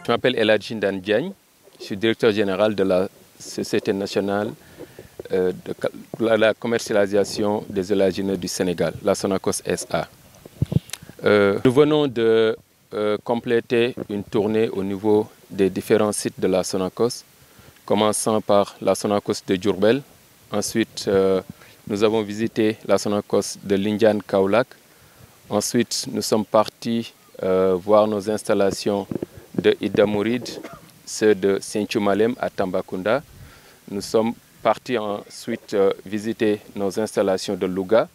Je m'appelle Eladji Ndane Diagne, je suis directeur général de la Société nationale de la commercialisation des oléagineux du Sénégal, la Sonacos SA. Nous venons de compléter une tournée au niveau des différents sites de la Sonacos, commençant par la Sonacos de Diourbel. Ensuite, nous avons visité la Sonacos de Lindiane Kaolack. Ensuite, nous sommes partis voir nos installations de Ida Mouride, ceux de Sinthiou Malem à Tambacounda. Nous sommes partis ensuite visiter nos installations de Louga.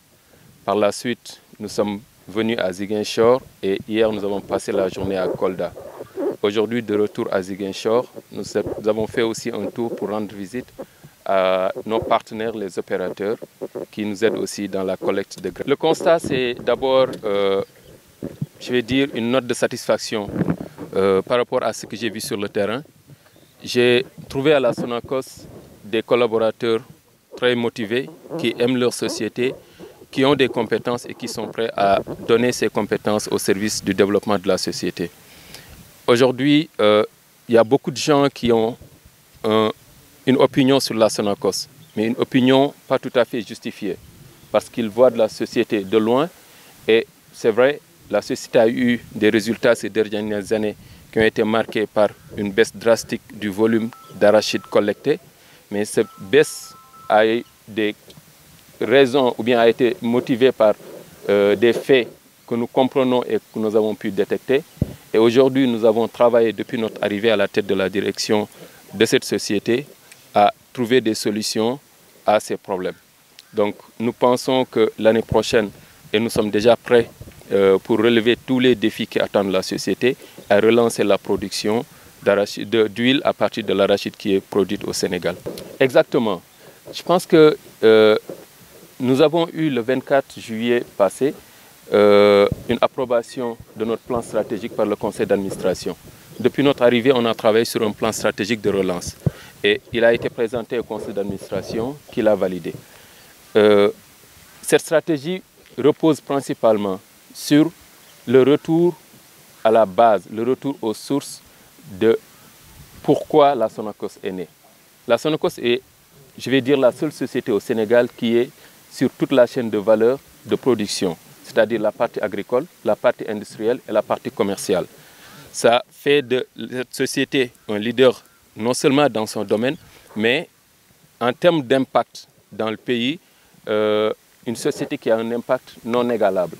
Par la suite, nous sommes venus à Ziguinchor et hier, nous avons passé la journée à Kolda. Aujourd'hui, de retour à Ziguinchor, nous avons fait aussi un tour pour rendre visite à nos partenaires, les opérateurs, qui nous aident aussi dans la collecte de graines. Le constat, c'est d'abord, je vais dire, une note de satisfaction par rapport à ce que j'ai vu sur le terrain. J'ai trouvé à la Sonacos des collaborateurs très motivés, qui aiment leur société, qui ont des compétences et qui sont prêts à donner ces compétences au service du développement de la société. Aujourd'hui, il y a beaucoup de gens qui ont une opinion sur la Sonacos, mais une opinion pas tout à fait justifiée, parce qu'ils voient de la société de loin. Et c'est vrai, la société a eu des résultats ces dernières années qui ont été marqués par une baisse drastique du volume d'arachide collecté, mais cette baisse a eu des raisons ou bien a été motivée par des faits que nous comprenons et que nous avons pu détecter. Et aujourd'hui, nous avons travaillé depuis notre arrivée à la tête de la direction de cette société à trouver des solutions à ces problèmes. Donc nous pensons que l'année prochaine, et nous sommes déjà prêts pour relever tous les défis qui attendent la société, à relancer la production d'huile à partir de l'arachide qui est produite au Sénégal. Exactement. Je pense que nous avons eu le 24 juillet passé une approbation de notre plan stratégique par le conseil d'administration. Depuis notre arrivée, on a travaillé sur un plan stratégique de relance et il a été présenté au conseil d'administration qui l'a validé. Cette stratégie repose principalement sur le retour à la base, le retour aux sources de pourquoi la Sonacos est née. La Sonacos est, je vais dire, la seule société au Sénégal qui est sur toute la chaîne de valeur de production, c'est-à-dire la partie agricole, la partie industrielle et la partie commerciale. Ça fait de cette société un leader non seulement dans son domaine, mais en termes d'impact dans le pays, une société qui a un impact non égalable.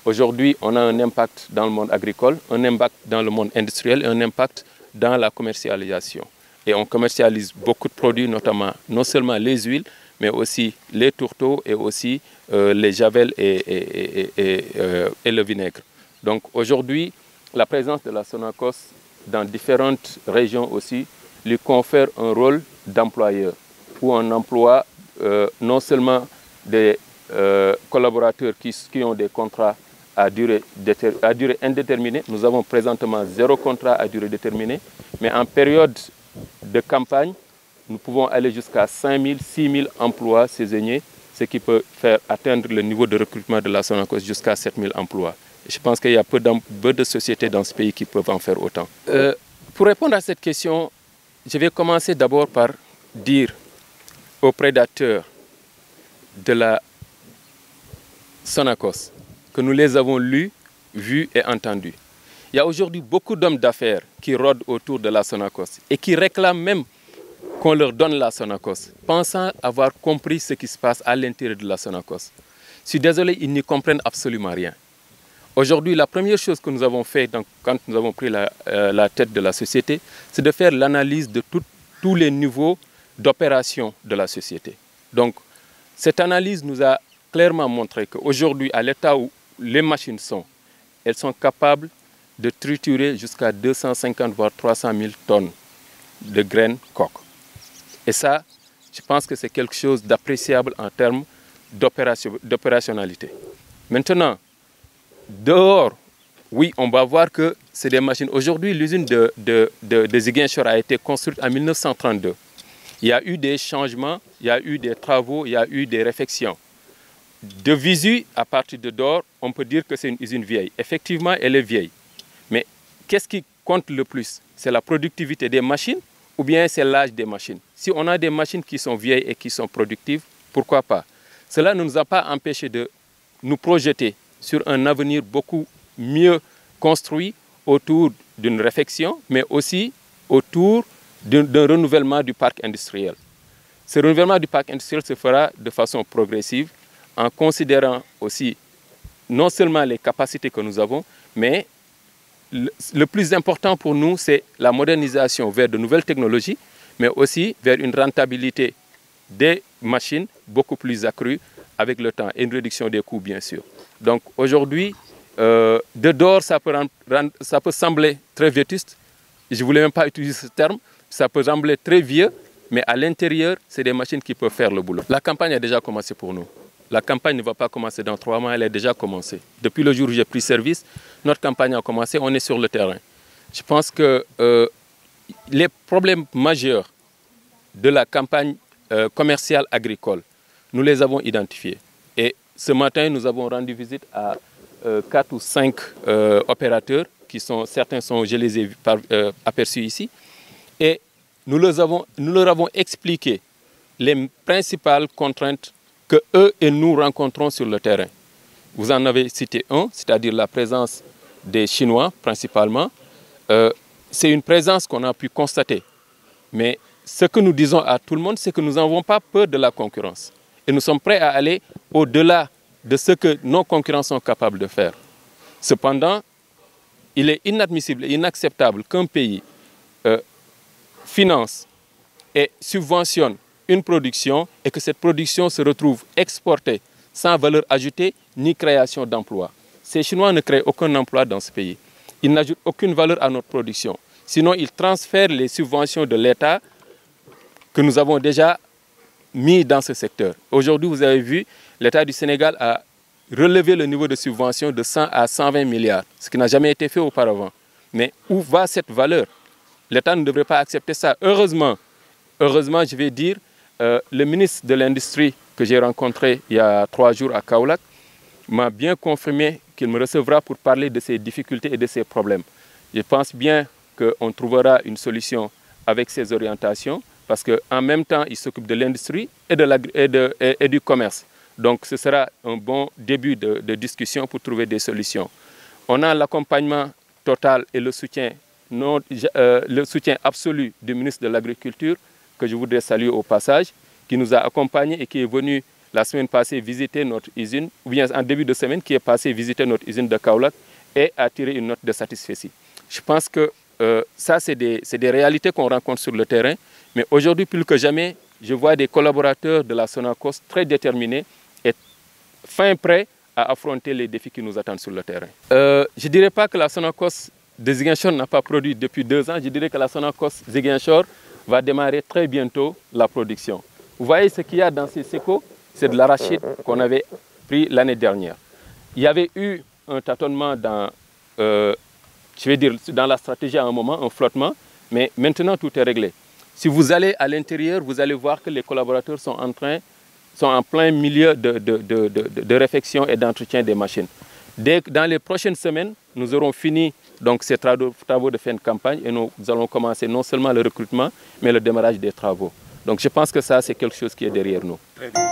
Aujourd'hui, on a un impact dans le monde agricole, un impact dans le monde industriel et un impact dans la commercialisation. Et on commercialise beaucoup de produits, notamment non seulement les huiles, mais aussi les tourteaux et aussi les javels et le vinaigre. Donc aujourd'hui, la présence de la Sonacos dans différentes régions aussi lui confère un rôle d'employeur, où on emploie non seulement des collaborateurs qui ont des contrats à durée indéterminée. Nous avons présentement 0 contrat à durée déterminée, mais en période de campagne, nous pouvons aller jusqu'à 5 000, 6 000 emplois saisonniers, ce qui peut faire atteindre le niveau de recrutement de la Sonacos jusqu'à 7 000 emplois. Et je pense qu'il y a peu de sociétés dans ce pays qui peuvent en faire autant. Pour répondre à cette question, je vais commencer d'abord par dire aux prédateurs de la Sonacos que nous les avons lus, vus et entendus. Il y a aujourd'hui beaucoup d'hommes d'affaires qui rôdent autour de la Sonacos et qui réclament même qu'on leur donne la Sonacos, pensant avoir compris ce qui se passe à l'intérieur de la Sonacos. Je suis désolé, ils n'y comprennent absolument rien. Aujourd'hui, la première chose que nous avons fait quand nous avons pris la tête de la société, c'est de faire l'analyse de tous les niveaux d'opération de la société. Donc, cette analyse nous a clairement montré qu'aujourd'hui, à l'état où les machines sont, elles sont capables de triturer jusqu'à 250 voire 300 000 tonnes de graines coques. Et ça, je pense que c'est quelque chose d'appréciable en termes d'opérationnalité. Maintenant, dehors, oui, on va voir que c'est des machines. Aujourd'hui, l'usine de Ziguinchor a été construite en 1932. Il y a eu des changements, il y a eu des travaux, il y a eu des réfections. De visu, à partir de dehors, on peut dire que c'est une usine vieille. Effectivement, elle est vieille. Mais qu'est-ce qui compte le plus? c'est la productivité des machines ou bien c'est l'âge des machines. Si on a des machines qui sont vieilles et qui sont productives, pourquoi pas? Cela ne nous a pas empêché de nous projeter sur un avenir beaucoup mieux construit autour d'une réflexion, mais aussi autour d'un renouvellement du parc industriel. Ce renouvellement du parc industriel se fera de façon progressive en considérant aussi non seulement les capacités que nous avons, mais le plus important pour nous, c'est la modernisation vers de nouvelles technologies, mais aussi vers une rentabilité des machines beaucoup plus accrue avec le temps et une réduction des coûts, bien sûr. Donc aujourd'hui, de dehors, ça peut sembler très vétuste. Je ne voulais même pas utiliser ce terme. Ça peut sembler très vieux, mais à l'intérieur, c'est des machines qui peuvent faire le boulot. La campagne a déjà commencé pour nous. La campagne ne va pas commencer dans 3 mois, elle a déjà commencé. Depuis le jour où j'ai pris service, notre campagne a commencé, on est sur le terrain. Je pense que les problèmes majeurs de la campagne commerciale agricole, nous les avons identifiés. Et ce matin, nous avons rendu visite à 4 ou 5 opérateurs, certains sont, je les ai aperçus ici, et nous leur avons expliqué les principales contraintes que eux et nous rencontrons sur le terrain. Vous en avez cité un, c'est-à-dire la présence des Chinois principalement. C'est une présence qu'on a pu constater. Mais ce que nous disons à tout le monde, c'est que nous n'avons pas peur de la concurrence. Et nous sommes prêts à aller au-delà de ce que nos concurrents sont capables de faire. Cependant, il est inadmissible et inacceptable qu'un pays finance et subventionne une production et que cette production se retrouve exportée sans valeur ajoutée ni création d'emplois. Ces Chinois ne créent aucun emploi dans ce pays. Ils n'ajoutent aucune valeur à notre production. Sinon, ils transfèrent les subventions de l'État que nous avons déjà mis dans ce secteur. Aujourd'hui, vous avez vu, l'État du Sénégal a relevé le niveau de subvention de 100 à 120 milliards, ce qui n'a jamais été fait auparavant. Mais où va cette valeur? L'État ne devrait pas accepter ça. Heureusement, je vais dire, le ministre de l'Industrie que j'ai rencontré il y a 3 jours à Kaolack m'a bien confirmé qu'il me recevra pour parler de ses difficultés et de ses problèmes. Je pense bien qu'on trouvera une solution avec ces orientations parce qu'en même temps, il s'occupe de l'industrie et du commerce. Donc ce sera un bon début de discussion pour trouver des solutions. On a l'accompagnement total et le soutien absolu du ministre de l'Agriculture, que je voudrais saluer au passage, qui nous a accompagnés et qui est venu la semaine passée visiter notre usine, ou bien en début de semaine, qui est passé visiter notre usine de Kaolack et a tiré une note de satisfaction. Je pense que ça, c'est des réalités qu'on rencontre sur le terrain, mais aujourd'hui, plus que jamais, je vois des collaborateurs de la Sonacos très déterminés et fin prêts à affronter les défis qui nous attendent sur le terrain. Je ne dirais pas que la Sonacos de Ziguinchor n'a pas produit depuis 2 ans, je dirais que la Sonacos Ziguinchor va démarrer très bientôt la production. Vous voyez ce qu'il y a dans ces sécos, c'est de l'arachide qu'on avait pris l'année dernière. Il y avait eu un tâtonnement dans, dans la stratégie à un moment, un flottement, mais maintenant tout est réglé. Si vous allez à l'intérieur, vous allez voir que les collaborateurs sont en plein milieu de réflexion et d'entretien des machines. Dans les prochaines semaines, nous aurons fini donc, ces travaux de fin de campagne et nous allons commencer non seulement le recrutement, mais le démarrage des travaux. Donc je pense que ça, c'est quelque chose qui est derrière nous. Très bien.